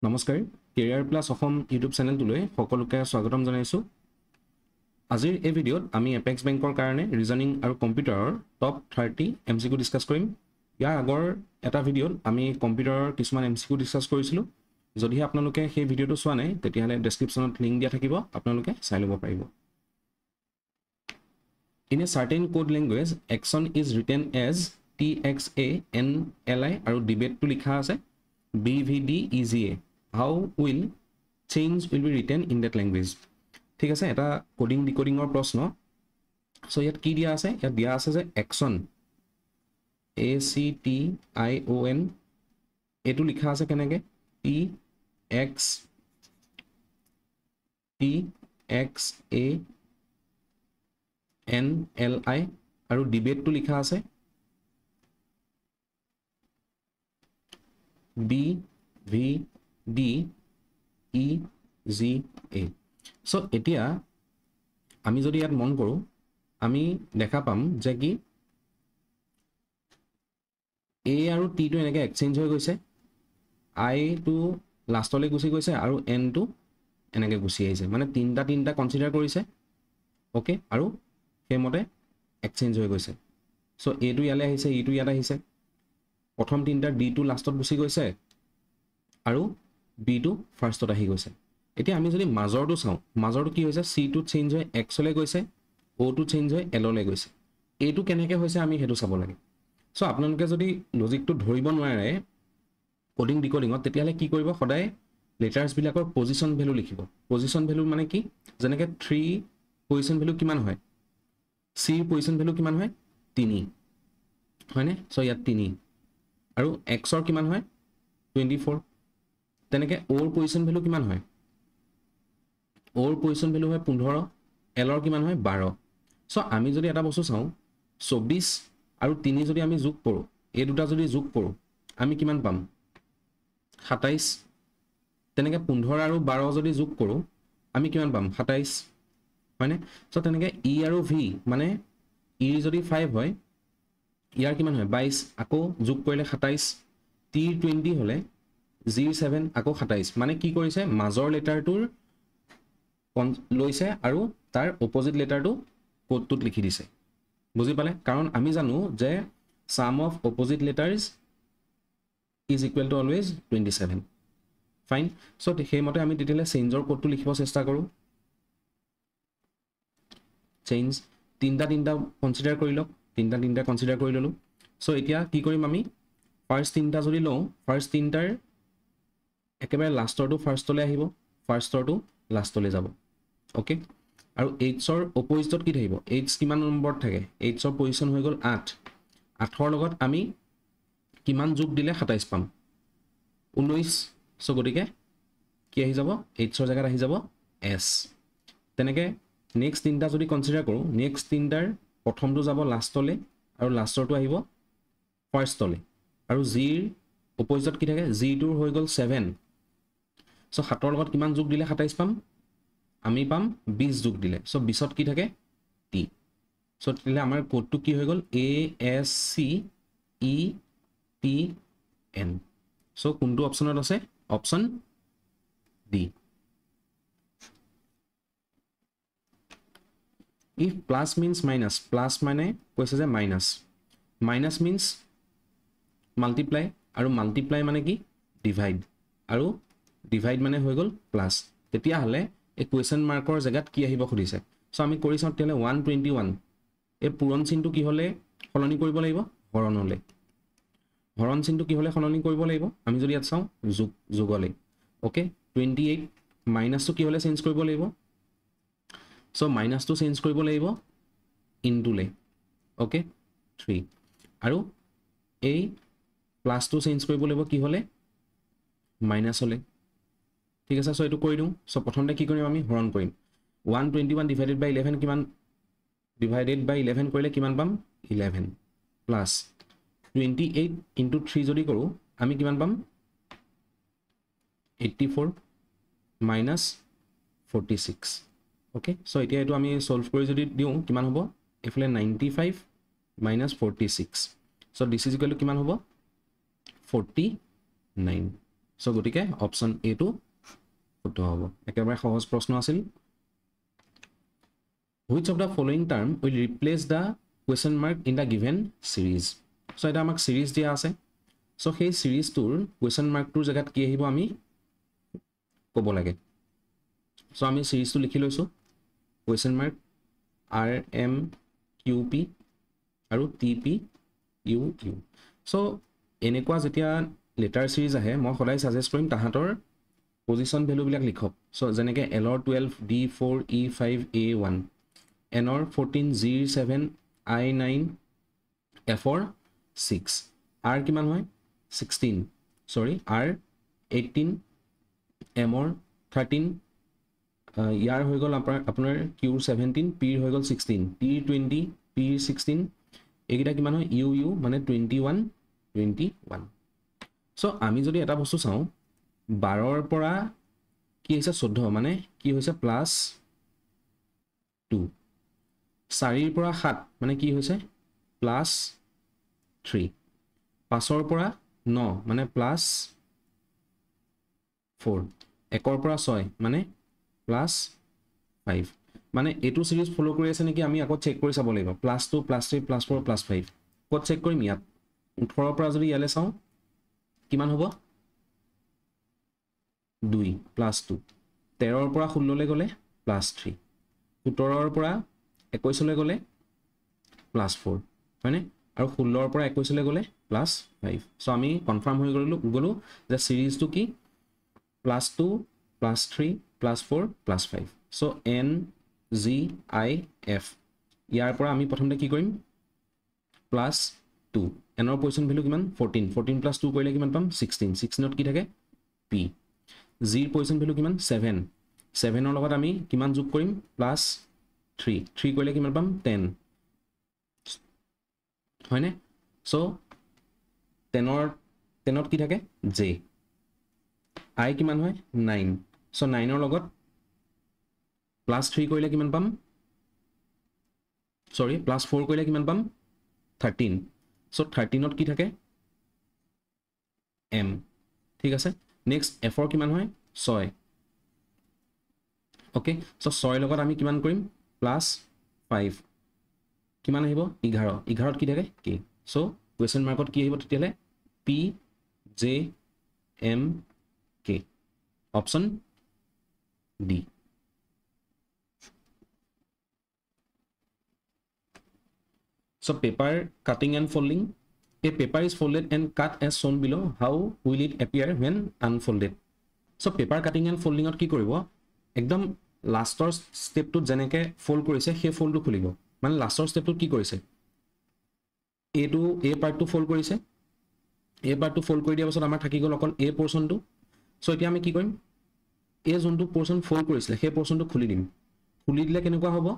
নমস্কাৰ career plus Assam YouTube চেনেলটোলৈ সকলোকে স্বাগতম জনাইছোঁ। আজিৰ এই ভিডিঅ'ত আমি এপেক্স বেংকৰ কাৰণে ৰিজনিং আৰু কম্পিউটাৰৰ টপ 30 MCQ ডিছকাছ কৰিম। ইয়াৰ আগৰ এটা ভিডিঅ'ত আমি কম্পিউটাৰৰ কিছুমান MCQ ডিছকাছ কৰিছিলোঁ। যদিহে আপোনালোকে সেই ভিডিঅ'টো চোৱা নাই তেতিয়াহ'লে ডেছক্ৰিপশ্যনত লিংক দিয়া থাকিব, আপোনালোকে চাই ল'ব পাৰিব। In a certain code language, action is written as TXANLI আৰু ডিবেটটো লিখা আছে BVDEGA. How will change will be written in that language? ঠিক আছে, এটা কোডিং ডিকোডিঙৰ প্ৰশ্ন। সো ইয়াত কি দিয়া আছে? ইয়াত দিয়া আছে যে action ACTION এইটো লিখা আছে কেনেকৈ TXANLI আৰু ডিবেটটো লিখা আছে BVDEGA. সো এতিয়া আমি যদি ইয়াত মন কৰোঁ আমি দেখা পাম যে কি A আৰু Tটো এনেকৈ এক্সচেঞ্জ হৈ গৈছে, আইটো লাষ্টলৈ গুচি গৈছে আৰু এনটো এনেকৈ গুচি আহিছে, মানে তিনিটা কনচিডাৰ কৰিছে। অ'কে, আৰু সেইমতে এক্সচেঞ্জ হৈ গৈছে। সো এইটো ইয়ালৈ আহিছে, ইটো ইয়াত আহিছে। প্ৰথম তিনিটাৰ ডিটো লাষ্টত গুচি গৈছে আৰু বিটো ফাৰ্ষ্টত আহি গৈছে। এতিয়া আমি যদি মাজৰটো চাওঁ, মাজৰটো কি হৈছে? চিটো চেঞ্জ হৈ এক্সলৈ গৈছে, অ'টো চেঞ্জ হৈ এললৈ গৈছে। এইটো কেনেকৈ হৈছে আমি সেইটো চাব লাগে। সো আপোনালোকে যদি লজিকটো ধৰিব নোৱাৰে কোডিং ডিকোডিঙত তেতিয়াহ'লে কি কৰিব? সদায় লেটাৰ্ছবিলাকৰ পজিশ্যন ভেলু লিখিব। পজিশ্যন ভেলু মানে কি? যেনেকৈ 3 পজিশ্যন ভেলু কিমান হয়? চিৰ পজিশ্যন ভেলু কিমান হয়? 3 হয়নে? সো ইয়াত 3 আৰু এক্সৰ কিমান হয়? 24। তেনেকৈ অ'ৰ পজিশ্যন ভেলু কিমান হয়? অ'ৰ পজিশ্যন ভেলু হয় 15, এলৰ কিমান হয়? 12। সো আমি যদি এটা বস্তু চাওঁ 24 আৰু 3 যদি আমি যোগ কৰোঁ, এই দুটা যদি যোগ কৰোঁ আমি কিমান পাম? 27। তেনেকৈ 15 আৰু 12 যদি যোগ কৰোঁ আমি কিমান পাম? 27 হয়নে? সো তেনেকৈ ই আৰু ভি মানে ইৰ যদি 5 হয় ইয়াৰ কিমান হয়? 22, আকৌ যোগ কৰিলে 27, টিৰ 20 হ'লে জিৰ 7 আকৌ 27, মানে কি কৰিছে? মাজৰ লেটাৰটোৰ লৈছে আৰু তাৰ অপজিট লেটাৰটো কোডটোত লিখি দিছে। বুজি পালে? কাৰণ আমি জানো যে sum of opposite letters is equal to always 27। Fine. So সেইমতে আমি তেতিয়াহ'লে চেঞ্জৰ কোডটো লিখিব চেষ্টা কৰোঁ। চেঞ্জ তিনিটা কনচিডাৰ কৰি লওক, তিনিটা কনচিডাৰ কৰি ল'লোঁ। সো এতিয়া কি কৰিম? আমি ফাৰ্ষ্ট তিনিটা যদি লওঁ, ফাৰ্ষ্ট তিনিটাৰ একেবাৰে লাষ্টৰটো ফাৰ্ষ্টলৈ আহিব, ফাৰ্ষ্টৰটো লাষ্টলৈ যাব। অ'কে, আৰু এইচৰ অপজিটত কি থাকিব? এইচ কিমান নম্বৰত থাকে? এইচৰ পজিশ্যন হৈ গ'ল 8। 8ৰ লগত আমি কিমান যোগ দিলে 27 পাম? 19। সো গতিকে কি আহি যাব? এইচৰ জেগাত আহি যাব এছ। তেনেকৈ নেক্সট তিনিটা যদি কনচিডাৰ কৰোঁ, নেক্সট তিনিটাৰ প্ৰথমটো যাব লাষ্টলৈ আৰু লাষ্টৰটো আহিব ফাৰ্ষ্টলৈ, আৰু জিৰ অপজিটত কি থাকে? জিটোৰ হৈ গ'ল 7। সো 7ৰ লগত কিমান যোগ দিলে 27 পাম? আমি পাম 20 যোগ দিলে। সো 20ত কি থাকে? টি। সো তেতিয়াহ'লে আমাৰ কোডটো কি হৈ গ'ল? ASCETN। সো কোনটো অপশ্যনত আছে? Option D. If plus means minus, plus মানে কৈছে যে মাইনাছ, মাইনাছ মিনছ মাল্টিপ্লাই, আৰু মাল্টিপ্লাই মানে কি? ডিভাইড, আৰু ডিভাইড মানে হৈ গ'ল প্লাছ। তেতিয়াহ'লে এই কুৱেশ্যন মাৰ্কৰ জেগাত কি আহিব সুধিছে। সো আমি কৰি চাওঁ তেতিয়াহ'লে 121 এই পূৰণ চিনটো কি হ'লে সলনি কৰিব লাগিব? হৰণলৈ। হৰণ চিনটো কি হ'লে সলনি কৰিব লাগিব? আমি যদি ইয়াত চাওঁ যোগলৈ। অ'কে, 28 মাইনাছটো কি হ'লে চেঞ্জ কৰিব লাগিব? সো মাইনাছটো চেঞ্জ কৰিব লাগিব ইনটুলৈ। অ'কে, 3, আৰু এই প্লাছটো চেঞ্জ কৰিব লাগিব কি হ'লে? মাইনাছলৈ। ঠিক আছে, সো এইটো কৰি দিওঁ। সো প্ৰথমতে কি কৰিম? আমি হৰণ কৰিম। 121 ডিভাইডেড বাই 11 কিমান? ডিভাইডেড বাই 11 কৰিলে কিমান পাম? 11 প্লাছ 28 ইনটু 3 যদি কৰোঁ আমি কিমান পাম? 84 মাইনাছ 46। অ'কে, সো এতিয়া এইটো আমি সলভ কৰি যদি দিওঁ কিমান হ'ব? এইফালে 95 minus 46। So this is equal two কিমান হ'ব? 49। সো গতিকে অপশন এ টু শুদ্ধ হ'ব একেবাৰে সহজ প্ৰশ্ন আছিল which of the following term will replace the question mark in the given series so এটা আমাক series দিয়া আছে so সেই series tour question mark tour জায়গাত কি আহিব আমি ক'ব লাগে so আমি series to লিখি লৈছো question mark r m q p আৰু t p u q so এনেকুৱা যেতিয়া লেটাৰ সিৰিজ আহে মই সদায় সাজেষ্ট কৰিম তাহাঁতৰ পজিশন ভ্যালু বিলাক লিখক সো যেনেকৈ l ৰ 12 d4 e5 a1 n ৰ 14 g7 i9 f ৰ 6 r কিমান হয় 16 সৰি r 18 m ৰ 13 ইয়াৰ হৈ গ'ল আপোনাৰ q 17 p হৈ গ'ল 16 t 20 p 16 এইকেইটা কিমান হয় u মানে 21 সো আমি যদি এটা বস্তু চাওঁ 12 ৰ পৰা কি হৈছে 14 মানে কি হৈছে প্লাস 2 4 ৰ পৰা 7 মানে কি হৈছে প্লাস 3 5 ৰ পৰা 9 মানে প্লাস 4 1 ৰ পৰা 6 মানে প্লাস 5 মানে এটো সিৰিজ ফলো কৰি আছে নেকি আমি আকৌ চেক কৰি চাব লাগিব +2 +3 +4 +5 কত চেক কৰিম ইয়াত 18 ৰ পৰা যদি ইয়ালে চাওঁ কিমান হ'ব 2 +2 13 ৰ পৰা 16 লে গলে +3 17 ৰ পৰা 21 লে গলে +4 হয়নে আৰু 16 ৰ পৰা 21 লে গলে +5 সো আমি কনফার্ম হৈ গলো যে সিরিজটো কি +2 +3 +4 +5 so n g i f ইয়াৰ পৰা আমি প্ৰথমতে কি কৰিম +2 n ৰ পজিশন ভ্যালু কিমান 14 14 + 2 কৰিলে কিমান পাম 16 16 ত কি থাকে p g ৰ পজিশন ভ্যালু কিমান 7 7 ৰ লগত আমি কিমান যোগ কৰিম +3 3 কৰিলে কিমান পাম 10 হয়নে সো 10 ত কি থাকে j i কিমান হয় 9 সো 9 ৰ লগত +3 কৰিলে কিমান পাম সৰি +4 কৰিলে কিমান পাম 13 সো 13 ত কি থাকে m ঠিক আছে নেক্সট f ৰ কিমান হয় 6 ওকে সো 6 লগত আমি কিমান কৰিম +5 কিমান আহিব 11 11 ত কি থাকে k সো কোৱেশ্চন মাৰ্কত কি আহিব তেতিয়ালে p j m k option d So paper cutting and folding. A paper is folded and cut as shown below. How will it appear when unfolded? So paper cutting and folding ot ki koribo ekdom laster step to jeneke fold korise he fold to khulibo mane laster step to ki korise a part to fold korise a part to fold kori dia pasot amar thaki gol okol a portion to so etia ami ki korim a zone to portion fold korisle he portion to khuli dim khuli dile kenekwa hobo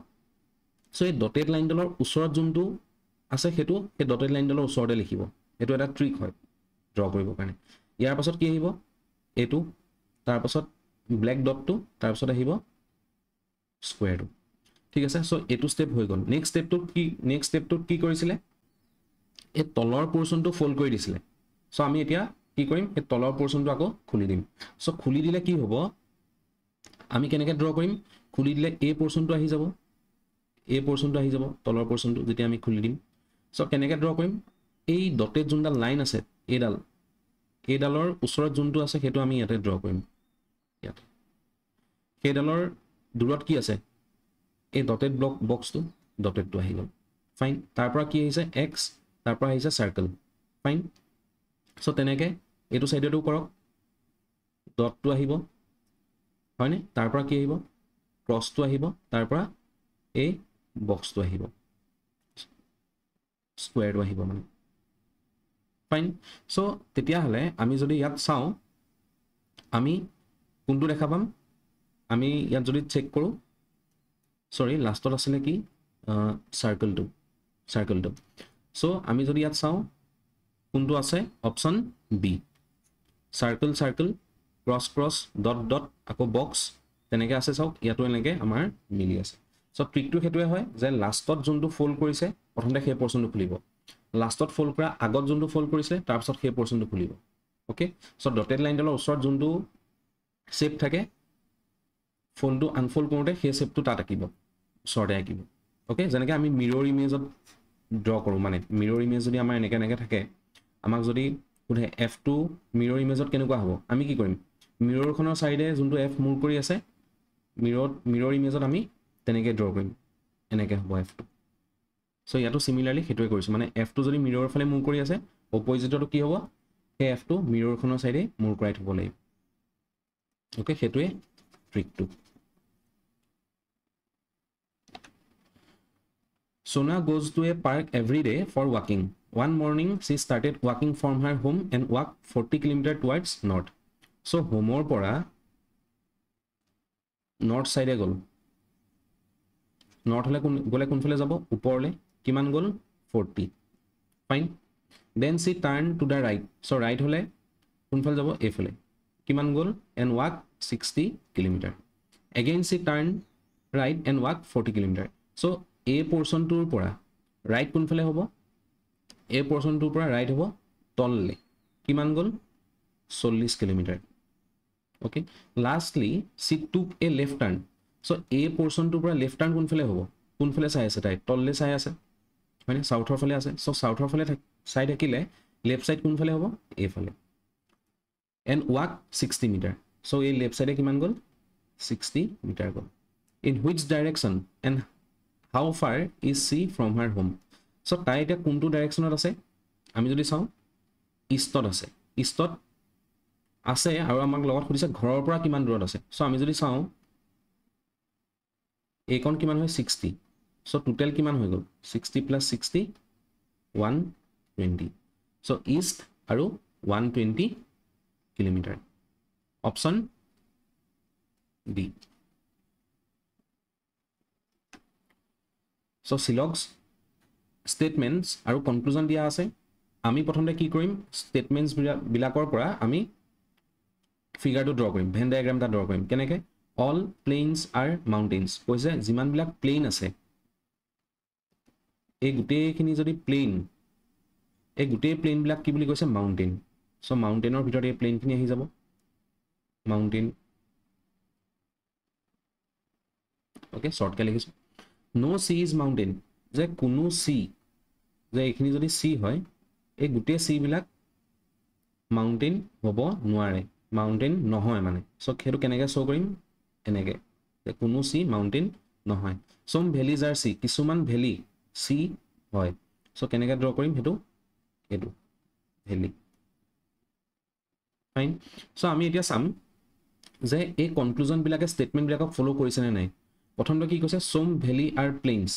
so a dotted line dolor usorat zone to আছে হেতু এই dotted line ডলৰ ওচৰতে লিখিব এটো এটা trick হয় draw কৰিব কাৰণে ইয়াৰ পাছত কি আহিব এটো তাৰ পাছত ব্ল্যাক ডটটো তাৰ পাছত আহিব স্কয়াৰটো ঠিক আছে সো এটো স্টেপ হৈ গল নেক্সট স্টেপটো কি কৰিছিলে এই তলৰ পোৰশনটো ফোল্ড কৰি দিছিলে সো আমি এতিয়া কি কৰিম এই তলৰ পোৰশনটো আকৌ খুলি দিম সো খুলি দিলে কি হ'ব আমি কেনেকৈ ড্ৰ কৰিম খুলি দিলে এই পোৰশনটো আহি যাব এই পোৰশনটো আহি যাব তলৰ পোৰশনটো যেতিয়া আমি খুলি দিম সো কেনেকৈ ড্ৰ কৰিম এই ডটেড যোনডাল লাইন আছে এইডালৰ ওচৰত যোনটো আছে হেতু আমি ইয়াতে ড্ৰ কৰিম ইয়াত সেইডালৰ দূৰত কি আছে এই ডটেড বক্সটো ডটেডটো আহি গল ফাইন তাৰ পৰা কি আহিছে x তাৰ পৰা আহিছে সাৰ্কেল ফাইন সো তেনেকৈ এটো সাইডেটো কৰক ডটটো আহিব হয়নে তাৰ পৰা কি আহিব ক্ৰসটো আহিব তাৰ পৰা এই বক্সটো আহিব স্কয়াৰটো আহিব মানে ফাইন সো তেতিয়া হলে আমি যদি ইয়াত চাও আমি কোনটো দেখা পাম আমি ইয়াত যদি চেক কৰো সৰি লাষ্টত আছিল কি সাৰ্কেলটো সো আমি যদি ইয়াত চাও কোনটো আছে option B circle cross dot আকৌ বক্স তেনেকৈ আছে চাওক ইয়াতো এনেকৈ আমাৰ মিলি আছে সো ট্ৰিকটো হেতুৱে হয় যে লাষ্টত যোনটো ফোল্ড কৰিছে প্ৰথমতে সেই পোৰশনটো খুলিব লাষ্টত ফোল্ড কৰা আগত যোনটো ফোল্ড কৰিছে তাৰ পাছত সেই পোৰশনটো খুলিব ওকে সো ডটেড লাইনডালৰ ওচৰত যোনটো শেপ থাকে ফোল্ডটো আনফোল্ড কৰোঁতে সেই শেপটো তাত আঁকিব ওচৰতে আঁকিব ওকে যেনেকৈ আমি মিৰৰ ইমেজত ড্ৰ কৰোঁ মানে মিৰৰ ইমেজ যদি আমাৰ এনেকৈ থাকে আমাক যদি সোধে F2 মিৰৰ ইমেজত কেনেকুৱা হ'ব আমি কি কৰিম মিৰৰখনৰ চাইডে যোনটো F মুভ কৰি আছে মিৰৰ ইমেজত আমি তেনেকৈ ড্ৰ কৰিম এনেকৈ হ'ব F2 সো ইয়াতো সিমিলাৰলি সেইটোৱে কৰিছোঁ মানে F2 যদি মিৰৰ ফালে মুভ কৰি আছে অপজিটটো কি হ'ব সেই F2 মিৰৰখনৰ চাইডে মুভ কৰাই থ'ব লাগিব ওকে সেইটোৱে ট্ৰিকটো Sona goes to a park every day for walking. One morning, she started walking from her home and walked 40 km towards north. So, homeor pora north side gol. North hole gole kunfale jabo uporle kiman gol 40. Fine. Then she turned to the right. So, right hole kunfale jabo efale. Kiman gol and walked 60 km. Again, she turned right and walked 40 km. So, A portion tour pora right কোনফালে হ'ব A portion tour pora right হ'ব তললে কিমান গল 40 kilometre okay lastly she took a left turn so A portion tour pora left turn কোনফালে চাই আছে তাই তললে চাই আছে মানে সাউথৰ ফালে আছে সো সাউথৰ ফালে চাই থাকিলে লেফট সাইড কোনফালে হ'ব A ফালে and walk 60 মিটাৰ so এই লেফট সাইডে কিমান গল 60 মিটাৰ গল in which direction and how far is she from her home so তাই এটা কোনটো ডাইৰেকশনত আছে আমি যদি চাও ইষ্টত আছে আৰু আমাক লগত খুদিছে ঘৰৰ পৰা কিমান দূৰত আছে সো আমি যদি চাও এইকন কিমান হয় 60 সো টোটাল কিমান হৈ গল 60 + 60 120 সো ইষ্ট আৰু 120 kilometre option D So, Silogs statements আৰু conclusion দিয়া আছে আমি প্ৰথমতে কি কৰিম statements বিলাকৰ পৰা আমি ফিগাৰটো ড্ৰ কৰিম ভেন ডায়াগ্ৰাম এটা ড্ৰ কৰিম কেনেকৈ all plains are mountains কৈছে যিমান বিলাক প্লেন আছে এই গোটেইখিনি যদি প্লেন এই গোটেই প্লেন বিলাক কি বুলি কৈছে মাউন্টেইন সো মাউন্টেইনৰ ভিতৰত এই প্লেনখিনি আহি যাব মাউন্টেইন ওকে শৰ্টকৈ লিখিছো No sea is mountain. যে কোনো sea যে এইখিনি যদি sea হয় এই গোটেই sea বিলাক মাউন্টেইন হ'ব নোৱাৰে মাউন্টেইন নহয় মানে সো সেইটো কেনেকৈ শো কৰিম এনেকৈ যে কোনো sea মাউন্টেইন নহয় some valleys are sea কিছুমান ভেলি sea হয় সো কেনেকৈ ড্ৰ কৰিম সেইটো ভেলি ফাইন সো আমি এতিয়া চাম যে এই কনক্লুজন বিলাকে স্টেটমেন্ট বিলাকক ফলো কৰিছে নে নাই প্ৰথমটো কি কৈছে some valley are plains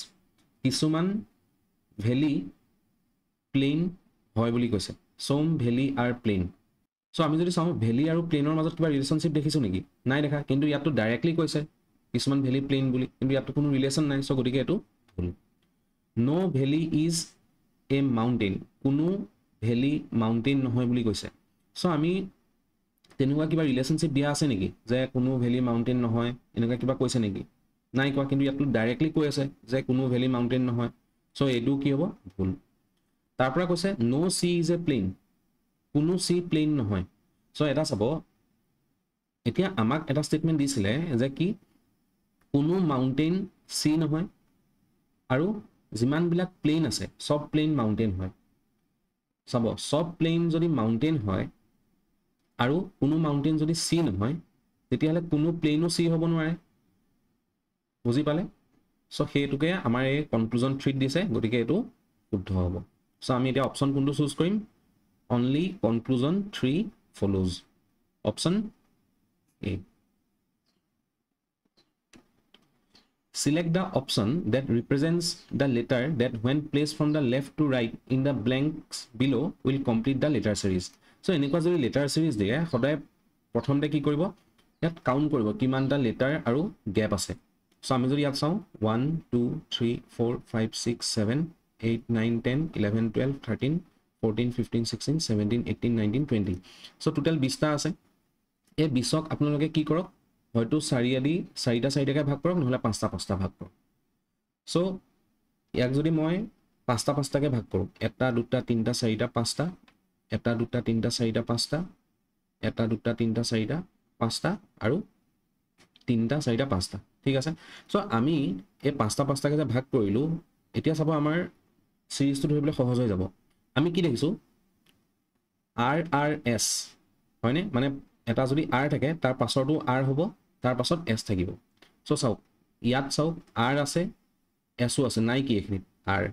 কিছুমান ভেলি প্লেন হয় বুলি কৈছে some valley are plain so আমি যদি চাও ভেলি আৰু প্লেনৰ মাজত কিবা ৰিলেশনশিপ দেখিছো নেকি নাই দেখা কিন্তু ইয়াতো ডাইৰেক্টলি কৈছে কিছুমান ভেলি প্লেন বুলি কিন্তু ইয়াতো কোনো ৰিলেশন নাই সো গতিকে এটো ভুল no valley is a mountain কোনো ভেলি মাউন্টেইন নহয় বুলি কৈছে সো আমি তেনেকুৱা কিবা ৰিলেশনশিপ দিয়া আছে নেকি যে কোনো ভেলি মাউন্টেইন নহয় এনেকুৱা কিবা কৈছে নেকি নাই কোৱা কিন্তু ইয়াতো ডাইৰেক্টলি কৈ আছে যে কোনো ভেলি মাউন্টেইন নহয় সো এটো কি হ'ব ভুল তাৰ পৰা কৈছে no sea is a plain কোনো sea প্লেন নহয় সো এটা চাব এতিয়া আমাক এটা স্টেটমেন্ট দিছিলে যে কি কোনো মাউন্টেইন sea নহয় আৰু যিমান বিলাক প্লেন আছে সব প্লেন মাউন্টেইন হয় চাব সব প্লেন যদি মাউন্টেইন হয় আৰু কোনো মাউন্টেইন যদি sea নহয় তেতিয়াহলে কোনো প্লেনো sea হ'ব নোৱাৰে বুজি পালে সো হেতুকে আমাৰ এই কনক্লুজন 3 দিছে গতিকে এটো শুদ্ধ হ'ব সো আমি এটা অপচন কোনটো চুজ কৰিম only conclusion 3 follows option A select the option that represents the letter that when placed from the left to right in the blanks below will complete the letter series so এনেকুৱা যদি letter series দিয়ে সদায় প্ৰথমতে কি কৰিব ইয়াত count কৰিব কিমানটা letter আৰু গ্যাপ আছে সো আমি যদি ইয়াত চাও 1 2 3 4 5 6 7 8 9 10 11 12 13 14 15 16 17 18 19 20 সো টোটাল 20টা আছে এই 20ক আপোনালোকে কি কৰক হয়তো 4 আদি 4টা 4টাকে ভাগ কৰক নহলে 5টা 5টা ভাগ কৰক সো ইয়াক যদি মই 5টা 5টাকে ভাগ কৰোঁ 1 2 3 4 5টা 1 2 3 4 5টা এটা দুটা তিনিটা চাৰিটা পাঁচটা আৰু তিনিটা চাৰিটা পাঁচটা ঠিক আছে চ' আমি এই পাঁচটা পাঁচটাকৈ যে ভাগ কৰিলোঁ এতিয়া চাব আমাৰ চিৰিজটো ধৰিবলৈ সহজ হৈ যাব আমি কি দেখিছোঁ আৰ আৰ এছ হয়নে মানে এটা যদি আৰ থাকে তাৰ পাছৰটো আৰ হ'ব তাৰ পাছত এছ থাকিব চ' চাওক ইয়াত চাওক আৰ আছে এছো আছে নাই কি এইখিনিত আৰ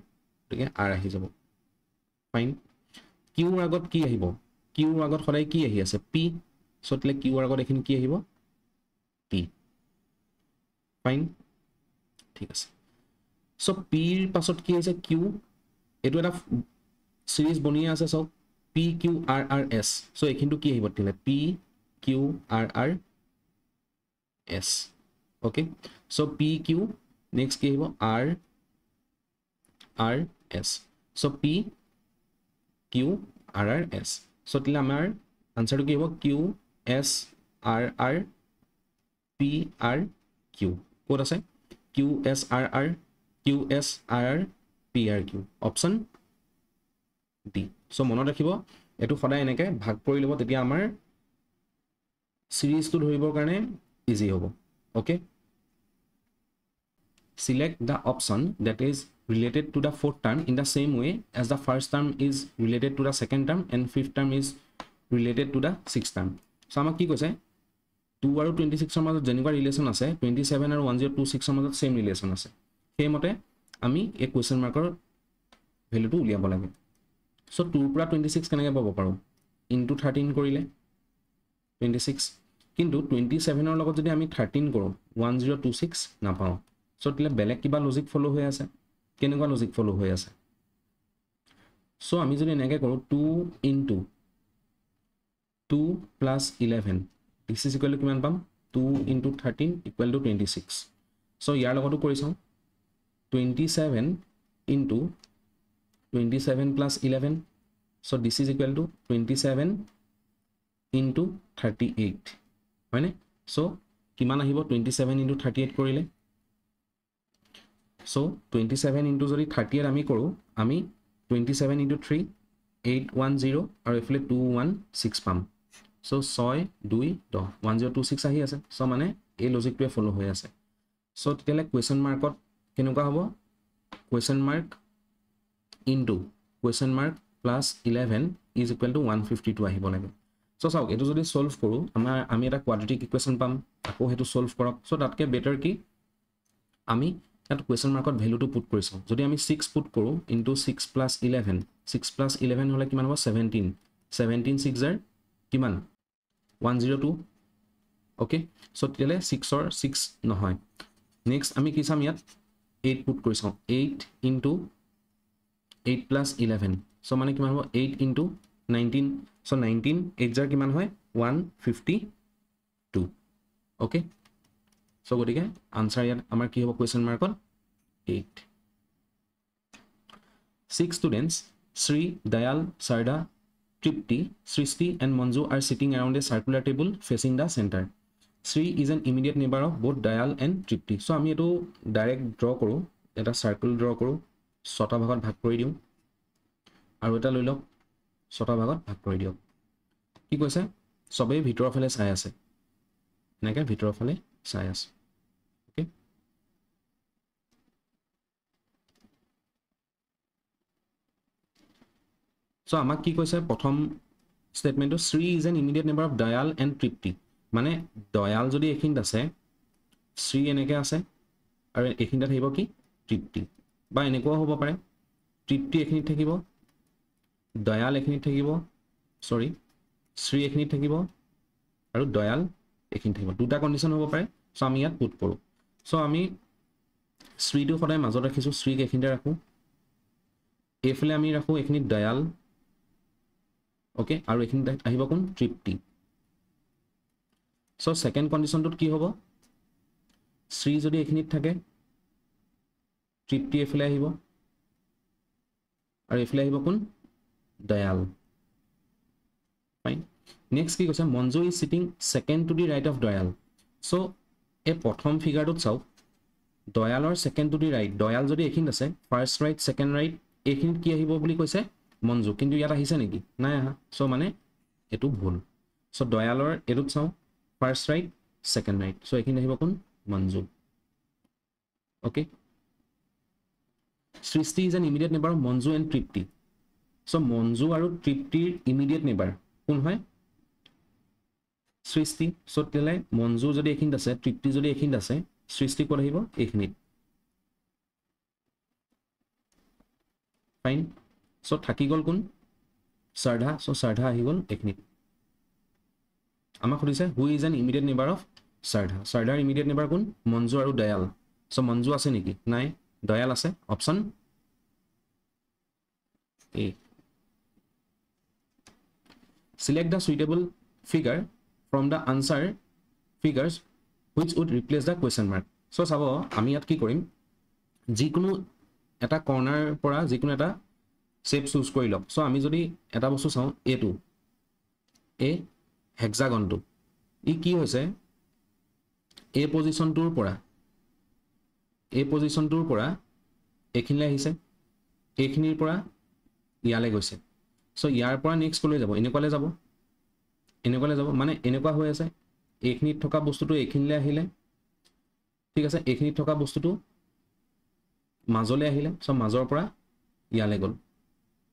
গতিকে আৰ আহি যাব ফাইন কিউৰ আগত কি আহিব কিউৰ আগত সদায় কি আহি আছে পি চ' তেতিয়াহ'লে কিউৰ আগত এইখিনি কি আহিব পি ফাইন ঠিক আছে চ' পিৰ পাছত কি আহিছে কিউ এইটো এটা চিৰিজ বনিয়ে আছে চাওক P Q R R S চ' এইখিনিটো কি আহিব তেতিয়াহ'লে P Q R R S okay চ' পি কিউ নেক্সট কি আহিব আৰ আৰ এছ চ' P Q R R S চ' তেতিয়াহ'লে আমাৰ আনচাৰটো কি হ'ব Q S R R P R Q ক'ত আছে Q S R R Q S R R P R Q option D চ' মনত ৰাখিব এইটো সদায় এনেকৈ ভাগ কৰি ল'ব তেতিয়া আমাৰ চিৰিজটো ধৰিবৰ কাৰণে ইজি হ'ব okay select the option that is related to the fourth term in the same way as the first term is related to the second term and fifth term is related to the sixth term so আমাক কি কৈছে 2 আৰু 26 মাজত যেনেকুৱা relation আছে 27 আৰু 1026 মাজত same relation আছে সেইমতে আমি এই কুৱেশ্যন মাৰ্কৰ ভেলুটো উলিয়াব লাগে চ' 2 পৰা 26 কেনেকৈ পাব পাৰোঁ ইনটু 13 কৰিলে 26 কিন্তু 27ৰ লগত যদি আমি 13 কৰোঁ 1026 নাপাওঁ চ' তেতিয়াহ'লে বেলেগ কিবা লজিক ফ'ল' হৈ আছে কেনেকুৱা লজিক ফ'ল' হৈ আছে চ' আমি যদি এনেকৈ কৰোঁ 2 into 2 plus 11 this is equal two কিমান পাম 2 ইনটু 13 ইকুৱেল টু 26 চ' ইয়াৰ লগতো কৰি চাওঁ 27 into 27 plus 11 so' this is equal two 27 into 38 হয়নে চ' কিমান আহিব 27 ইনটু 38 কৰিলে চ' 27 ইনটু যদি 38 আমি কৰোঁ আমি 27 ইনটু 3 810 আৰু এইফালে 216 পাম চ' 6 2 10 1026 আহি আছে চ' মানে এই লজিকটোৱে ফ'ল' হৈ আছে চ' তেতিয়াহ'লে কুৱেশ্যন মাৰ্কত কেনেকুৱা হ'ব question mark into question mark plus 11 is equal two 152 আহিব লাগে চ' চাওক এইটো যদি ছল্ভ কৰোঁ আমি এটা কোৱাড্ৰেটিক ইকুৱেশ্যন পাম আকৌ সেইটো ছল্ভ কৰক চ' তাতকৈ বেটাৰ কি আমি ইয়াত কুৱেশ্যন মাৰ্কত ভেলুটো পুট কৰিছোঁ যদি আমি 6 পুট কৰোঁ ইনটু 6 প্লাছ 11 6 প্লাছ 11 হ'লে কিমান হ'ব 17 17 6 কিমান 102 অ'কে চ' তেতিয়াহ'লে 6ৰ 6 নহয় নেক্সট আমি কি চাম ইয়াত 8 পুট কৰি চাওঁ 8 ইনটু 8 প্লাছ 11 চ' মানে কিমান হ'ব 8 ইনটু 19 চ' 19 8 কিমান হয় 152 অ'কে চ' গতিকে আনচাৰ ইয়াত আমাৰ কি হ'ব question মাৰ্কত 8 6 students Sri, Dayal, Sarda, Tripti, Srishti and Manju are sitting around a circular table facing the center. Sri is an immediate neighbor of both Dayal and Tripti. So আমি এইটো direct draw কৰোঁ এটা circle draw কৰোঁ 6টা ভাগত ভাগ কৰি দিওঁ আৰু এটা লৈ লওক 6টা ভাগত ভাগ কৰি দিয়ক কি কৈছে চবেই ভিতৰৰ ফালে চাই আছে এনেকৈ ভিতৰৰ ফালে চাই আছে অ'কে চ' আমাক কি কৈছে প্ৰথম ষ্টেটমেণ্টটো Shree is an immediate neighbour of Dayal and Tripti মানে দয়াল যদি এইখিনিত আছে শ্ৰী এনেকৈ আছে আৰু এইখিনিত থাকিব কি তৃপ্তি বা এনেকুৱাও হ'ব পাৰে তৃপ্তি এইখিনিত থাকিব দয়াল এইখিনিত থাকিব চৰি শ্ৰী এইখিনিত থাকিব আৰু দয়াল এইখিনিত থাকিব দুটা কণ্ডিশ্যন হ'ব পাৰে চ' আমি ইয়াত পুট কৰোঁ চ' আমি শ্ৰীটো সদায় মাজত ৰাখিছোঁ শ্ৰীক এইখিনিতে ৰাখোঁ এইফালে আমি ৰাখোঁ এইখিনিত দয়াল অ'কে আৰু এইখিনিত আহিব কোন তৃপ্তি চ' ছেকেণ্ড কণ্ডিশ্যনটোত কি হ'ব শ্ৰী যদি এইখিনিত থাকে তৃপ্তি এইফালে আহিব আৰু এইফালে আহিব কোন দয়াল ফাইন নেক্সট কি কৈছে Manju is sitting second to the right of Dayal চ' এই প্ৰথম ফিগাৰটোত চাওক দয়ালৰ second to the right Dayal যদি এইখিনিত আছে ফাৰ্ষ্ট ৰাইট ছেকেণ্ড ৰাইট এইখিনিত কি আহিব বুলি কৈছে মঞ্জু কিন্তু ইয়াত আহিছে নেকি নাই আহা চ' মানে এইটো ভুল সো দয়ালৰ এটোত চাও first right second right so এখিনি আহিব কোন Manju okay Srishti is an immediate neighbour of Manju and Tripti so Manju আৰু তৃপ্তিৰ ইমিডিয়েট নেবাৰ কোন হয় সৃষ্টি সো তেলে মঞ্জু যদি এখিনিত আছে তৃপ্তি যদি এখিনিত আছে সৃষ্টি ক'ত আহিব এইখিনিত ফাইন সো থাকি গ'ল কোন শ্ৰদ্ধা সো শ্ৰদ্ধা আহি গ'ল এইখিনিত আমাক সুধিছে who is an immediate neighbour of Shraddha শ্ৰদ্ধাৰ ইমিডিয়েট নেবাৰ কোন মঞ্জু আৰু দয়াল সো মঞ্জু আছে নেকি নাই দয়াল আছে option A select the suitable figure from the answer figures which would replace the question mark so sabo ami yat ki korim jikunu eta corner pora jikunu eta shape choose kori lok so ami jodi eta bostu saw a2 a hexagon to I ki hoise a position tur pora ekhinle ahise ekhinir pora yale goise so ইয়াৰ পৰা next কলৈ যাব এনেকুৱালে যাব মানে এনেকুৱা হৈ আছে এইখিনিত থকা বস্তুটো এইখিনিলে আহিলে ঠিক আছে এইখিনিত থকা বস্তুটো মাজলে আহিলে সো মাজৰ পৰা ইয়ালে গল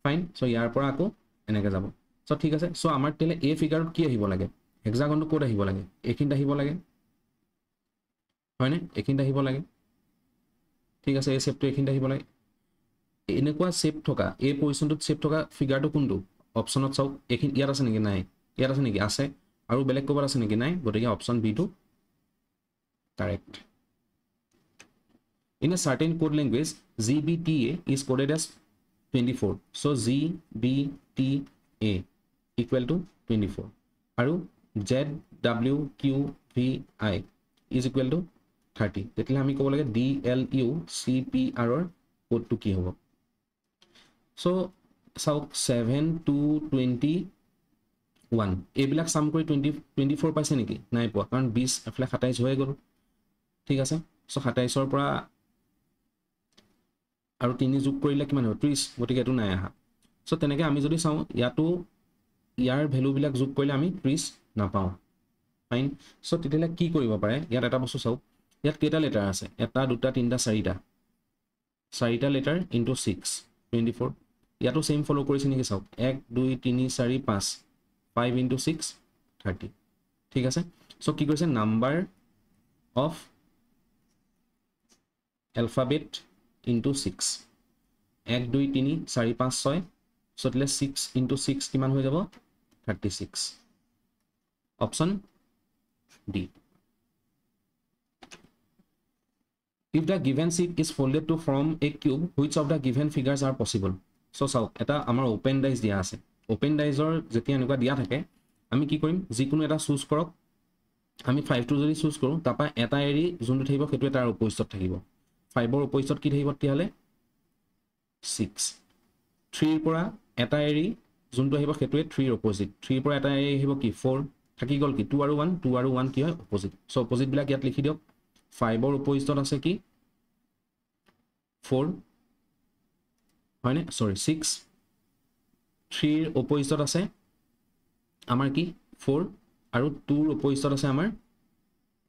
ফাইন সো ইয়াৰ পৰা আকৌ এনেকৈ যাব সো ঠিক আছে সো আমাৰ তেলে এই ফিগাৰত কি আহিব লাগে হেক্সাগনটো কোড আহিব লাগে এইখিনিত আহিব লাগে হয়নে এইখিনিত আহিব লাগে ঠিক আছে এই শেপটো এইখিনিত আহিব লাগে এনেকুৱা শেপ থকা এই পজিশনটোত শেপ থকা ফিগাৰটো কোনটো অপশনত চাও এখিনি ইয়াত আছে নেকি নাই ইয়াত আছে নেকি আছে আৰু বেলেগ কবৰ আছে নেকি নাই গতিকে অপশন বি টো correct in a certain code language gbta is coded as 24 so gbta equal to 24 আৰু zwqvi is equal to 30 তেতিয়া আমি ক'ব লাগে dlu cpr ৰ কোডটো কি হ'ব so চাওক 7 to 21 এইবিলাক সাম কৰি 24 পাইছে নেকি নাই পোৱা কাৰণ 20 এফালে 27 হৈ গ'ল ঠিক আছে so 27 ৰ পৰা আৰু 3 যোগ কৰিলে কিমান হ'ব 30 গতিকে এটো নাই আহা so তেনেকে আমি যদি চাও ইয়াটো ইয়াৰ ভ্যালু বিলাক যোগ কৰিলে আমি 30 নাপাও ফাইন so তেতিয়ালে কি কৰিব পাৰে ইয়াত এটা বস্তু চাও ইয়াত কেইটা লেটাৰ আছে এটা দুটা তিনটা চাৰিটা লেটাৰ ইনটু 6 24 ইয়াতো সেম ফলো কৰিছে নেকি চাওক 1 2 3 4 5 5 into 6 30 ঠিক আছে সো কি কৈছে number of alphabet into 6 1 2 3 4 5 6 so তেলে 6 into 6 কিমান হৈ যাব 36 option D if the given sheet is folded to form a cube which of the given figures are possible so চাওক এটা আমাৰ ওপেন ডাইস দিয়া আছে ওপেন ডাইসৰ যেতিয়া এনেকুৱা দিয়া থাকে আমি কি কৰিম যিকোনো এটা চুজ কৰক আমি 5 টো যদি চুজ কৰো তাপা এটা এৰি যোনটো থাকিব সেইটো তাৰ অপজিটত থাকিব 5 ৰ অপজিটত কি থাকিব তেতিয়ালে 6 3 ৰ পৰা এটা এৰি যোনটো আহিব সেইটোৱে 3 ৰ অপজিট 3 ৰ পৰা এটা এৰি আহিব কি 4 থাকি গল কি 2 আৰু 1 কি হয় অপজিট সো অপজিট বিলাক ইয়াত লিখি দিয়ক 5 ৰ অপজিটত আছে কি 4 হয়নে সৰি 6 3 ৰ অপজিটত আছে আমাৰ কি 4 আৰু 2 ৰ অপজিটত আছে আমাৰ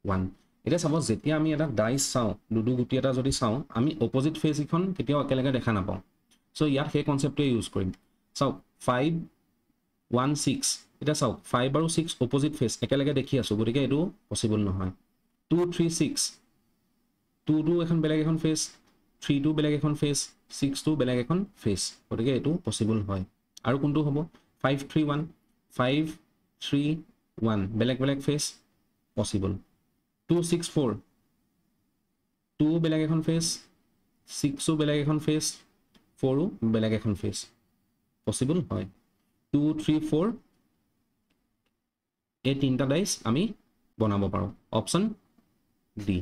1 এটা চাব যেতিয়া আমি এটা ডাইস চাও লুডু গুটি এটা যদি চাও আমি অপজিট ফেজ ইখন কেতিয়াও একেলগে দেখা নাপাও সো ইয়াত সেই কনসেপ্টটো ইউজ কৰিম চাও 5 1 6 এটা চাও 5 আৰু 6 অপজিট ফেজ একেলগে দেখি আছো গতিকে এটো পসিবল নহয় 2 3 6 2 2 এখন বেলেগ এখন ফেজ 3 2 বেলেগ এখন ফেজ 6 2 বেলেগ এখন ফেজ গতিকে এটো পসিবল হয় আৰু কোনটো হ'ব 5 3 1 5 3 1 বেলেগ বেলেগ ফেজ পসিবল 2 6 4 2 বেলেগ এখন ফেজ 6 বেলেগ এখন ফেজ 4 বেলেগ এখন ফেজ পসিবল হয় 2 3 4 এই তিনটা ডাইস আমি বনাব পাৰো option D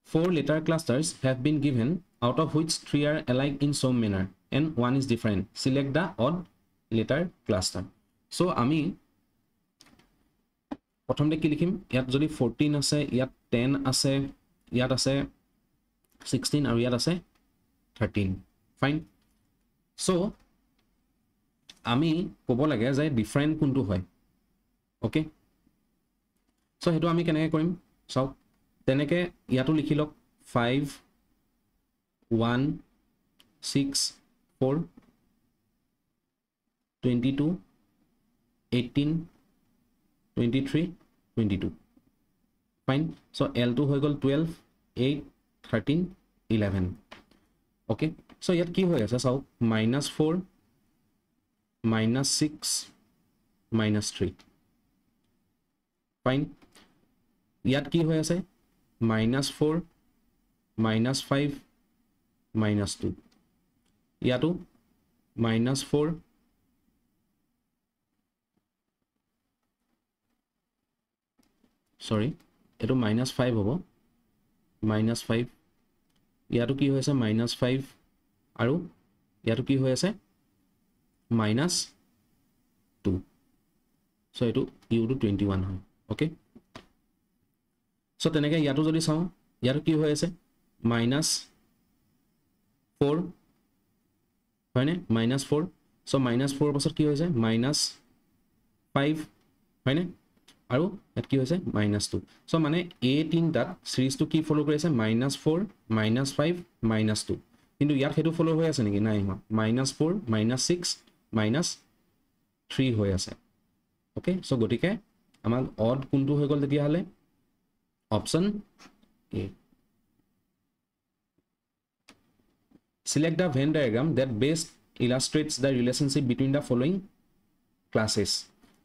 4 letter clusters have been given out of which 3 are alike in some manner and 1 is different select the odd letter cluster so আমি প্ৰথমতে কি লিখিম ইয়াত যদি 14 আছে ইয়াত 10 আছে ইয়াত আছে 16 আৰু ইয়াত আছে 13 ফাইন so আমি ক'ব লাগে যে ডিফাৰেণ্ট কোনটো হয় ওকে সো হেতু আমি কেনেকৈ কৰিম চাওক তেনেকৈ ইয়াতো লিখি লওক 5 1 6 4 22 18 23 22 ফাইন সো L2 হৈ গ'ল 12 8 13 11 ওকে সো ইয়াত কি হৈ আছে চাওক -4 -6 -3 ফাইন ইয়াত কি হৈ আছে -4 -5 -2 ইয়াতো -4 সৰি এটো -5 হ'ব -5 ইয়াতো কি হৈ আছে -5 আৰু ইয়াতো কি হৈ আছে -2 সো এটো u to 21 হয় ওকে সো তেনেকৈ ইয়াতো যদি চাওঁ ইয়াতো কি হৈ আছে -4 হয়নে -4 সো -4 পাছত কি হৈছে -5 হয়নে আৰু ইয়াত কি হৈছে -2 সো মানে এই তিনটাত সিৰিজটো কি ফলো কৰি আছে -4 -5 -2 কিন্তু ইয়াত হেতু ফলো হৈ আছে নেকি নাই হোৱা -4 -6 -3 হৈ আছে ওকে সো গতিকে আমাক অড কোনটো হৈ গ'ল তেতিয়া হলে option A select the Venn diagram that best illustrates the relationship between the following classes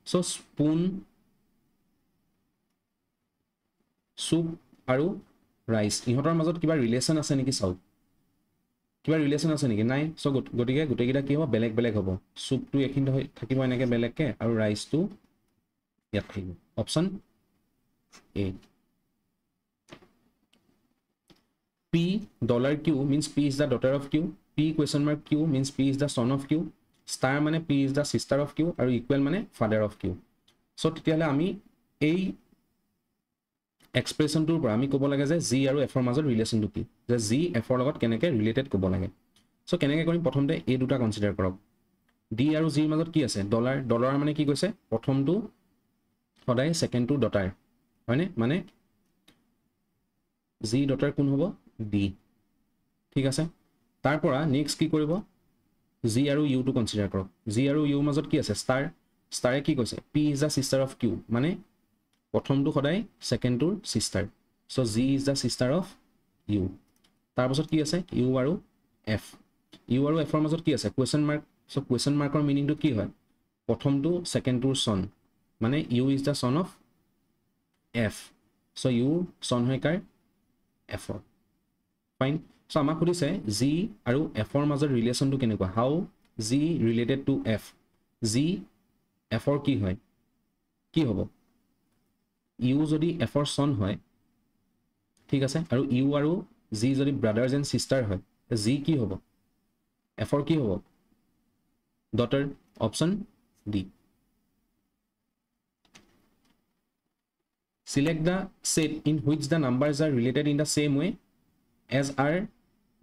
so spoon soup আৰু rice ইহঁতৰ মাজত কিবা ৰিলেশন আছে নেকি চাওক কিবা ৰিলেশন আছে নেকি নাই সো গটিকে গুটেকিটা কি হ'ব বেলেগ বেলেগ হ'ব soup টো এখিন থাকিব এনেকে বেলেগকে আৰু rice টো ইয়াত থাকিব option A P $Q means P is the daughter of Q. P question mark Q means P is the son of Q. Star মানে P is the sister of Q আৰু equal মানে father of Q. So তেতিয়াহলে আমি এই এক্সপ্ৰেছনটোৰ পৰা আমি ক'ব লাগে যে G আৰু F ৰ মাজৰ ৰিলেচনটো কি যে G F ৰ লগত কেনেকৈ ৰিলেটেড ক'ব লাগে সো কেনেকৈ কৰিম প্ৰথমতে এই দুটা কনসিডাৰ কৰক D আৰু G ৰ মাজত কি আছে ডলাৰ মানে কি কৈছে প্ৰথমটো সদায় সেকেন্ডটো ডটাৰ হয়নে মানে G ডটাৰ কোন হ'ব D ঠিক আছে তাৰ পৰা নেক্সট কি কৰিব G আৰু U টো কনসিডাৰ কৰক G আৰু U মাজত কি আছে ষ্টাৰে কি কৈছে P is the sister of Q মানে প্ৰথমটো সদায় সেকেন্ডটোৰ সিস্টাৰ so G is the sister of U তাৰ পাছত কি আছে U আৰু F U আৰু F ৰ মাজত কি আছে কোৱেশ্চন মাৰ্ক সো কোৱেশ্চন মাৰ্কৰ মিনিংটো কি হয় প্ৰথমটো সেকেন্ডটোৰ সন মানে U is the son of F so U সন হয় কাৰ F ৰ ফাইন সো আমাক সুধিছে G আৰু F ৰ মাজৰ ৰিলেচনটো কেনেকুৱা হাউ G related to F G F ৰ কি হয় কি হ'ব U যদি F ৰ সন হয় ঠিক আছে আৰু U আৰু G যদি ব্ৰাদাৰ্স এণ্ড সিস্টাৰ হয় G কি হ'ব F ৰ কি হ'ব daughter option D select the set in which the numbers are related in the same way as are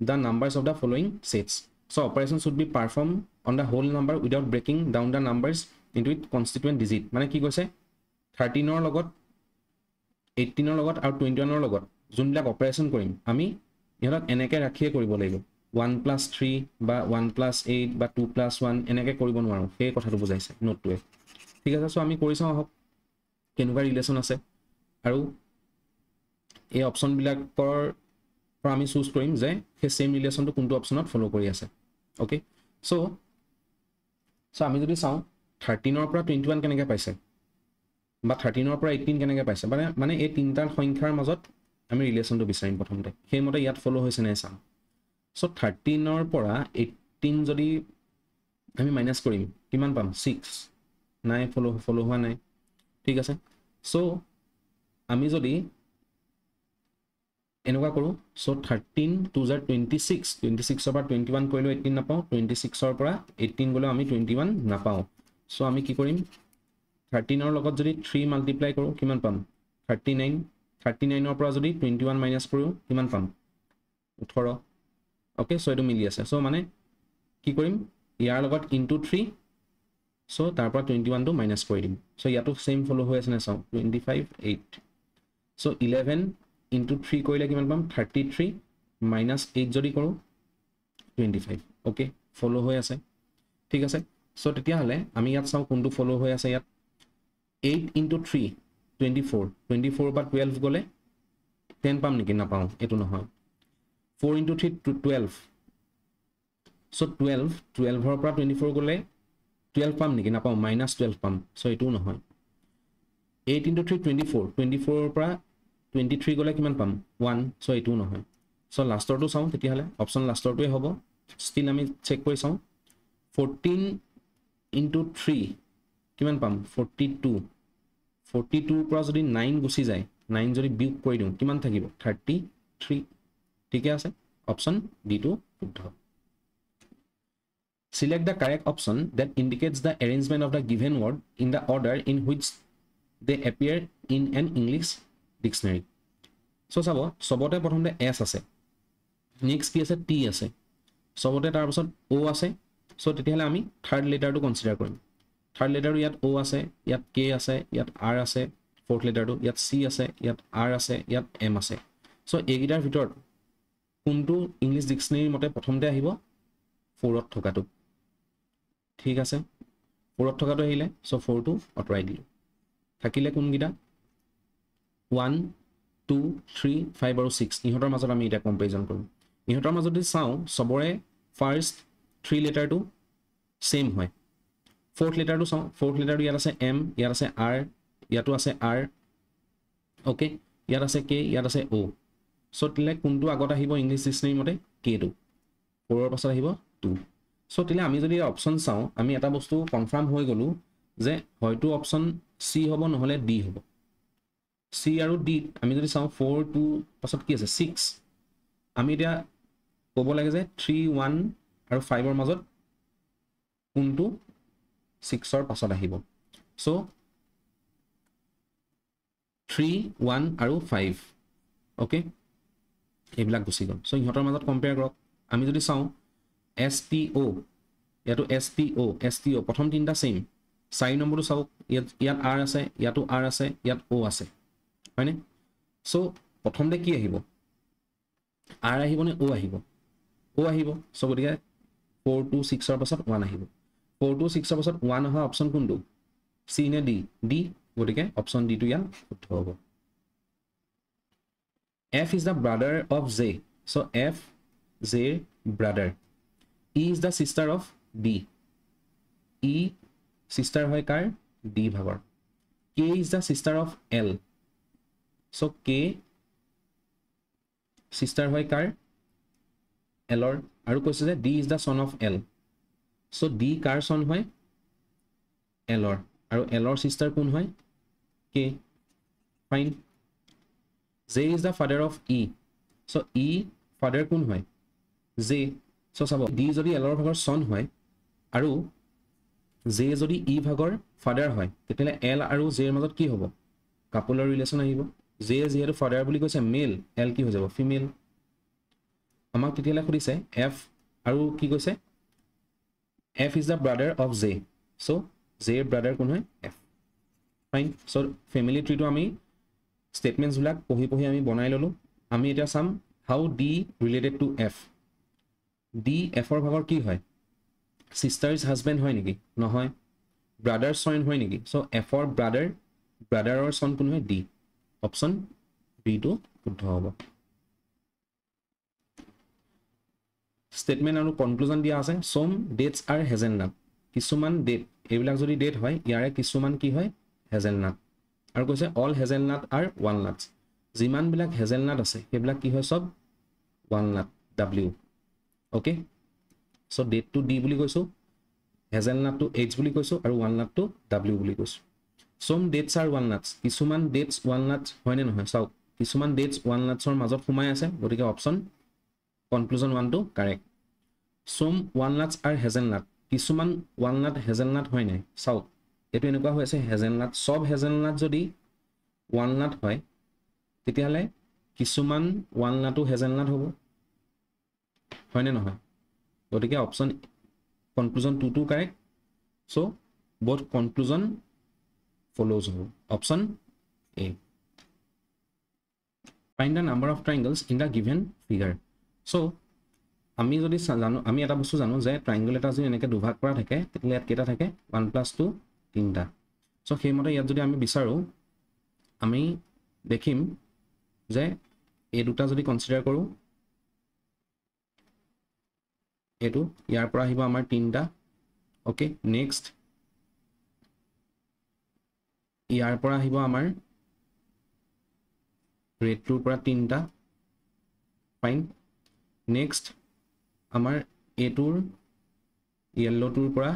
the numbers of the following sets so operation should be performed on the whole number without breaking down the numbers into its constituent digit মানে কি কৈছে 13 ৰ লগত 18 ৰ লগত আৰু 21 ৰ লগত যোনবিলাক অপাৰেশন কৰিম আমি ইহঁতক এনেকৈ ৰাখিয়ে কৰিব লাগিব 1 + 3 বা 1 + 8 বা 2 + 1 এনেকৈ কৰিব নোৱাৰো সেই কথাটো বুজাইছে নোটটোৱে ঠিক আছে সো আমি কৰি চাওঁ আহক কেনেকুৱা ৰিলেশন আছে আৰু এই অপশন বিলাকৰ পৰা আমি চুজ কৰিম যে সেই সেম ৰিলেশনটো কোনটো অপশনত ফলো কৰি আছে ওকে সো আমি যদি চাওঁ 13 ৰ পৰা 21 কেনেকৈ পাইছে বা 13 ৰ পৰা 18 কেনেকৈ পাইছে মানে এই তিনটা সংখ্যাৰ মাজত আমি ৰিলেশনটো বিচাৰিম প্ৰথমতে সেইমতে ইয়াত ফলো হৈছে নাই চাম সো 13 ৰ পৰা 18 যদি আমি মাইনাস কৰিম কিমান পাম 6 নাই ফলো হোৱা নাই ঠিক আছে সো আমি যদি এনেকুৱা কৰো সো 13 2 26 26 ৰ পৰা 21 কৰিলে 18 নাপাও 26 ৰ পৰা 18 গলে আমি 21 নাপাও সো আমি কি কৰিম 13 ৰ লগত যদি 3 মাল্টিপ্লাই কৰো কিমান পাম 39 39 ৰ পৰা যদি 21 মাইনাস কৰো কিমান পাম 18 ওকে সো এটো মিলি আছে সো মানে কি কৰিম ইয়াৰ লগত ইনটু 3 সো তাৰ পৰা 21 টো মাইনাস কৰি দিম সো ইয়াতো সেম ফলো হৈ আছে না চাও 25 8 সো 11 into 3 কৰিলে কিমান পাম 33 minus 8 যদি কৰো 25 ওকে ফলো হৈ আছে ঠিক আছে সো তেতিয়া হলে আমি ইয়াত চাও কোনটো ফলো হৈ আছে ইয়াত 8 into 3 24 24 বা 12 গলে 10 পাম নেকি না পাও এটো নহয় 4 into 3 12 সো 12 12 ৰ পৰা 24 গলে 12 পাম নেকি না পাও -12 পাম সো এটো নহয় 8 into 3 24 24 ৰ পৰা 23 গলে কিমান পাম 1 সো এটো নহয় সো লাষ্টৰটো চাও তেতিয়া হলে অপচন লাষ্টৰটোৱে হ'ব স্টিল আমি চেক কৰি চাও 14 into 3 কিমান পাম 42 42 পৰা যদি 9 গুছি যায় 9 যদি বিয়োগ কৰি দিও কিমান থাকিব 33 ঠিক আছে অপচন ডি টো শুদ্ধ Select the correct option that indicates the arrangement of the given word in the order in which they appear in an English dictionary. So, sabo, sobote prothomte S ase. Next ki ase T ase. Sobote tar pasot O ase. So, tetiale ami third letter to consider korim. Third letter to yat O ase, yat K ase, yat R ase. Fourth letter to yat C ase, yat R ase, yat M ase. So, egitar vitor kuntu English dictionary mote prothomte ahibo 4 ot thokatu. ঠিক আছে 4 ত থকাটো আহিলে so 4 টো অতৰাই দিলো থাকিলে কোন গিটা 1 2 3 5 আৰু 6 ইহতৰ মাজত আমি এটা কম্পাৰিজন কৰিম ইহতৰ মাজত যদি চাও সবৰে ফাৰ্স্ট 3 লেটাৰটো সেম হয় ফোৰ্থ লেটাৰটো চাও ফোৰ্থ লেটাৰটো ইয়াত আছে এম ইয়াত আছে আৰ ইয়াতো আছে আৰ ওকে ইয়াত আছে কে ইয়াত আছে ও সো তিলে কোনটো আগত আহিব ইংলিশ ডিকশনাৰী মতে কে টো 4 ৰ পাছত আহিব 2 সো তিলে আমি যদি অপচন চাও আমি এটা বস্তু কনফার্ম হৈ গলো যে হয়তো অপচন সি হ'ব নহলে ডি হ'ব সি আৰু ডি আমি যদি চাও 4 2 পাছত কি আছে 6 আমি এতিয়া ক'ব লাগে যে 3 1 আৰু 5 ৰ মাজত কোনটো 6 ৰ পাছত আহিব সো 3 1 আৰু 5 ওকে এইবিলাক গুছি গল সো ইহতৰ মাজত কম্পেয়াৰ কৰক আমি যদি চাও STO ইয়াতো STO প্ৰথম তিনটা সেম 4 নম্বৰটো চাওক ইয়াত R আছে ইয়াতো R আছে ইয়াত O আছে হয়নে সো প্ৰথমতে কি আহিব R আহিব নে O আহিব O আহিব সো গতিকে 4 2 6 ৰ পাছত 1 আহিব 4 2 6 ৰ পাছত 1 অহা অপচন কোনটো C নে D D গতিকে অপচন D টো ইয়াত শুদ্ধ হ'ব F is the brother of J so F J brother E is the sister of B. E sister hoy kar D bhagor. K is the sister of L. So K sister hoy kar L or aru koise je D is the son of L. So D kar son hoy L or aru L or sister kun hoy K. Fine. J is the father of E. So E father kun hoy J. So sabo D যদি L ৰ ভাগৰ son হয় আৰু J যদি E ভাগৰ father হয় তেতিয়ালে L আৰু J ৰ মাজত কি হ'ব কাপলৰ ৰিলেচন আহিব J যেহেতু father বুলি কৈছে মেল L কি হৈ যাব ফিমেল আমাক তেতিয়ালে খুদিছে F আৰু কি কৈছে F is the brother of J so J ৰ brother কোন হয় F fine so family tree টো আমি statements বিলাক পঢ়ি আমি বনাই ললো আমি এটা চাম how D related to F D F or ভাগৰ কি হয় sister's husband হয় নেকি নহয় brother's son হয় নেকি so F or brother or son কোন হয় D option B টো শুদ্ধ হ'ব statement আৰু conclusion দিয়া আছে some dates are hazelnut কিছুমান date এইবিলাক যদি date হয় ইয়াৰে কিছুমান কি হয় hazelnut আৰু কৈছে all hazelnut are walnuts যিমান বিলাক hazelnut আছে সেইবিলাক কি হয় সব walnut W Okay, so date to D বুলি কৈছো hazelnut to H বুলি কৈছো আৰু walnut to W বুলি কৈছো some dates are walnuts কিছুমান dates walnuts হয় নে নহয় চাওক কিছুমান dates walnuts ৰ মাজত সোমাই আছে গতিকে অপচন conclusion 1 টো correct some walnuts are hazelnut কিছুমান walnut hazelnut হয় নাই চাওক এটো এনেকুৱা হৈ আছে hazelnut সব hazelnut যদি walnut হয় তেতিয়ালে কিছুমান walnut hazelnut হ'ব হয় নে নহয় গতিকে অপচন conclusion 2 টো correct so both conclusion follows হ'ব option A. Find the number of triangles in the given figure. So আমি যদি জানো আমি এটা বস্তু জানো যে ট্ৰায়াঙ্গল এটা যদি এনেকৈ দুভাগ কৰা থাকে তেতিয়াহ'লে ইয়াত কেইটা থাকে 1 + 2 তিনিটা সো সেইমতে ইয়াত যদি আমি বিচাৰোঁ আমি দেখিম যে এই দুটা যদি কনসিডাৰ কৰোঁ এইটো ইয়াৰ পৰা আহিব আমাৰ তিনিটা ওকে নেক্সট ইয়াৰ পৰা আহিব আমাৰ ৰেডটোৰ পৰা তিনিটা ফাইন নেক্সট আমাৰ এটোৰ ইয়েলোটোৰ পৰা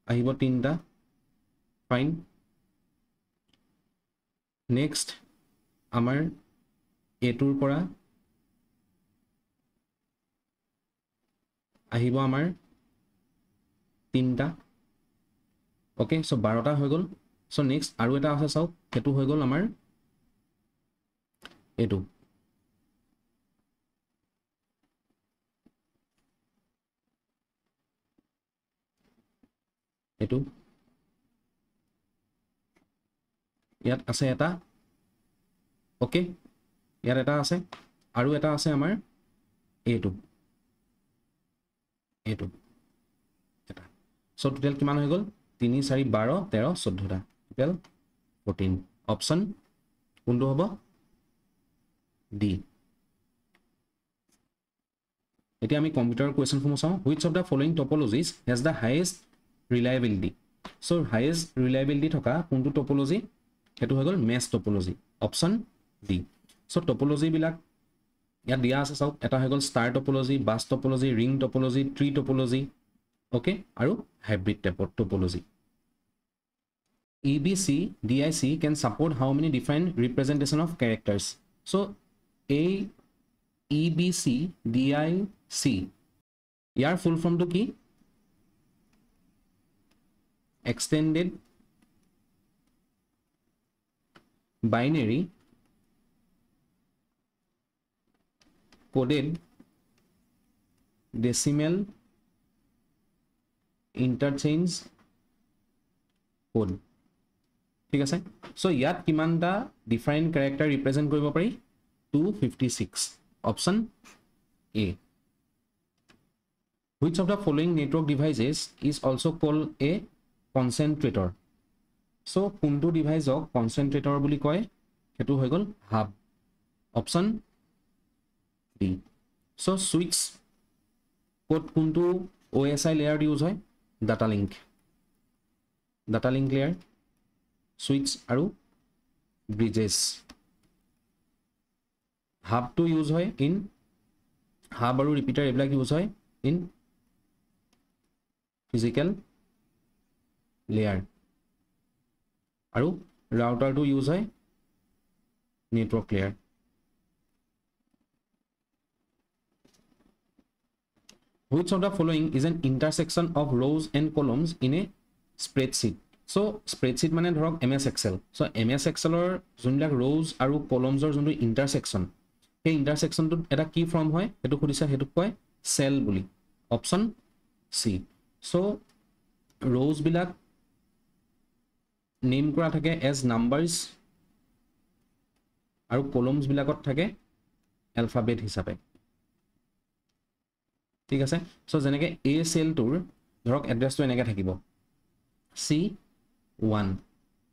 আহিব তিনিটা ফাইন নেক্সট আমাৰ এটোৰ পৰা আহিব আমাৰ তিনিটা ওকে সো 12টা হৈ গ'ল সো নেক্সট আৰু এটা আছে চাওক হেতু হৈ গ'ল আমাৰ এটো এটো ইয়াত আছে এটা ওকে ইয়াত এটা আছে আৰু এটা আছে আমাৰ এটো এটো এটা সো টোটাল কিমান হৈ গ'ল 3 4 12 13 14টা টোটাল 14 অপচন কোনটো হ'ব ডি এতিয়া আমি কম্পিউটাৰ কোৱেশ্চন ফৰ্ম চাওঁ which of the following topologies has the highest reliability so highest reliability থকা কোনটো টপোলজি হেতু হৈ গ'ল mesh topology option D so topology বিলাক ইয়াত দিয়া আছে চাওক এটা হৈ গ'ল star topology bus topology ring topology tree topology okay আৰু hybrid topology EBC DIC can support how many different representation of characters so a EBC DIC ইয়াৰ ফুল ফৰ্মটো কি extended binary coded decimal interchange code ঠিক আছে so ইয়াত কিমানটা different character represent কৰিব পাৰি 256 option A which of the following network devices is also called a concentrator so কোনটো ডিভাইসক কনসেন্ট্ৰেটৰ বুলি কয় হেতু হৈ গ'ল hub option D so switch code কোনটো OSI লেয়াৰ ইউজ হয় ডাটা লিংক লেয়াৰ সুইচ আৰু ব্ৰিজেস হাব টু ইউজ হয় ইন হাব আৰু ৰিপিটাৰ এইবিলাক ইউজ হয় ইন ফিজিক্যাল লেয়াৰ আৰু ৰাউটাৰ টু ইউজ হয় network layer which of the following is an intersection of rows and columns in a spreadsheet so spreadsheet মানে ধৰক MS Excel so MS Excel ৰ যোনবিলাক rows আৰু columns ৰ যোনটো intersection সেই intersection টো এটা কি ফৰ্ম হয় হেতু খুদিছা হেতু কয় cell বুলি অপচন C so rows বিলাক নেম কৰা থাকে as numbers আৰু columns বিলাকত থাকে alphabet হিচাপে ঠিক আছে সো যেনেকৈ A cell টোৰ ধৰক এড্ৰেছটো এনেকৈ থাকিব C1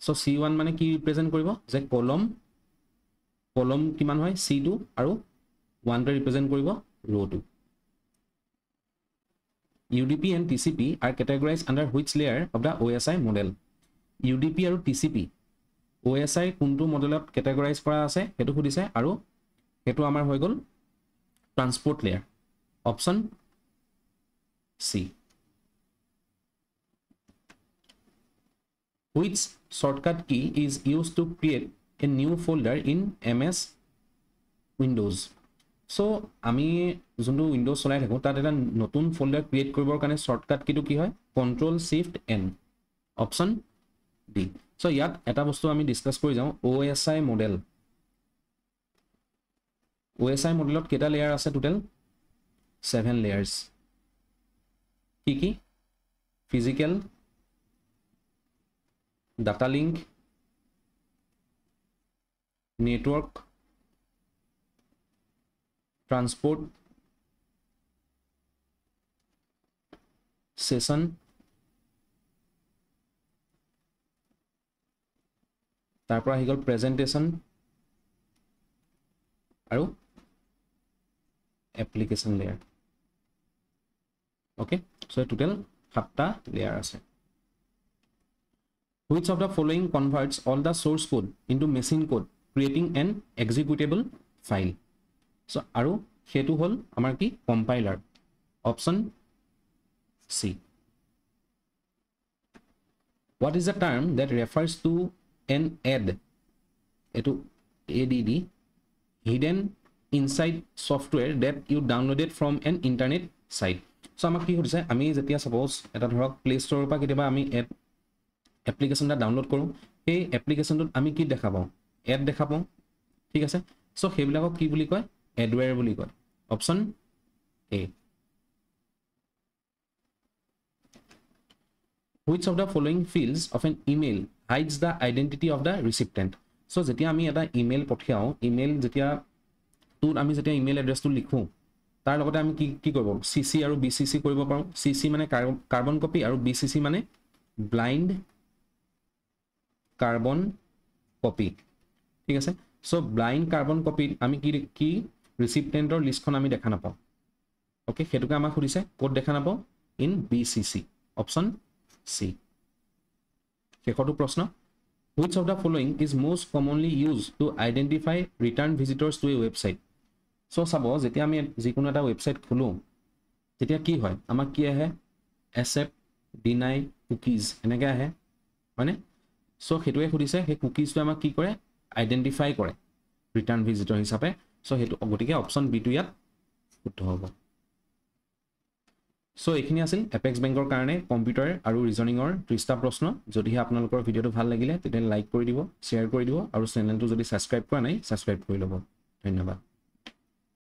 সো C1 মানে কি ৰিপ্ৰেজেন্ট কৰিব যে কলম কিমান হয় C2 আৰু 1 টো ৰিপ্ৰেজেন্ট কৰিব ৰো 2 UDP and TCP are categorized under which layer of the OSI model UDP আৰু TCP OSI কোনটো মডেলত কেটেগৰাইজ কৰা আছে হেতু খুদিছে আৰু হেতু আমাৰ হৈ গ'ল transport layer option C which shortcut key is used to create a new folder in MS Windows so আমি যোনটো উইন্ডোজ চলাই থাকো তাত এটা নতুন ফোল্ডাৰ ক্ৰিয়েট কৰিবৰ কাৰণে শৰ্টকাট কিটো কি হয় control shift N option D so ইয়াত এটা বস্তু আমি ডিসকাস কৰি যাওঁ OSI মডেলত কেটা লেয়াৰ আছে টোটাল 7 layers কি physical data link network transport session তাৰ পৰা আহি গ'ল প্ৰেজেন্টেশন আৰু application layer okay so total 7টা লেয়াৰ আছে which of the following converts all the source code into machine code creating an executable file so আৰু হেতু হল আমাৰ কি compiler option C what is the term that refers to an add etu add hidden inside software that you downloaded from an internet site so আমাক কি হৈছে আমি যেতিয়া suppose এটা ধৰক প্লে ষ্টৰৰ পৰা কেতিয়াবা আমি এড এপ্লিকেশনটা ডাউনলোড কৰো এই এপ্লিকেশনটোত আমি কি দেখা পাও এড দেখা পাও ঠিক আছে সো হেবিলাকক কি বুলি কয় এডওয়্যাৰ বুলি কয় option A which of the following fields of an email hides the identity of the recipient so যেতিয়া আমি এটা ইমেইল পঠিয়াও ইমেইল যেতিয়া তোৰ আমি যেতিয়া ইমেইল এড্ৰেছটো লিখো তাৰ লগতে আমি কি কৰিব সিসি আৰু বিসিসি কৰিব পাৰো সিসি মানে কাৰ্বন কপি আৰু বিসিসি মানে ব্লাইন্ড কাৰ্বন কপি ঠিক আছে সো ব্লাইন্ড কাৰ্বন কপি আমি কি ৰিসিপিয়েন্টৰ লিষ্টখন আমি দেখা নাপাও ওকে হেতুকে আমাক খুদিছে কোড দেখা নাপাও ইন বিসিসি অপশন C শেষৰটো প্ৰশ্ন which of the following is most commonly used to identify return visitors to a website so সাবো যেতিয়া আমি যিকোনো এটা ওয়েবসাইট খুলো তেতিয়া কি হয় আমাক কি আহে accept deny cookies এনেকৈ আহে মানে সো হেতুৱে খুদিছে হে কুকিজটো আমাক কি কৰে আইডেন্টিফাই কৰে ৰিটাৰ্ণ ভিজিটৰ হিচাপে সো হেতু গটিকে অপশন বি টু ইয়াত শুদ্ধ হ'ব সো এইখিনি আছিল এপেক্স বেংকৰ কাৰণে কম্পিউটাৰ আৰু ৰিজনিংৰ 30টা প্ৰশ্ন যদিহে আপোনালোকৰ ভিডিওটো ভাল লাগিলে তেতিয়া লাইক কৰি দিব শেয়াৰ কৰি দিব আৰু চেনেলটো যদি সাবস্ক্ৰাইব কৰা নাই সাবস্ক্ৰাইব কৰি ল'ব ধন্যবাদ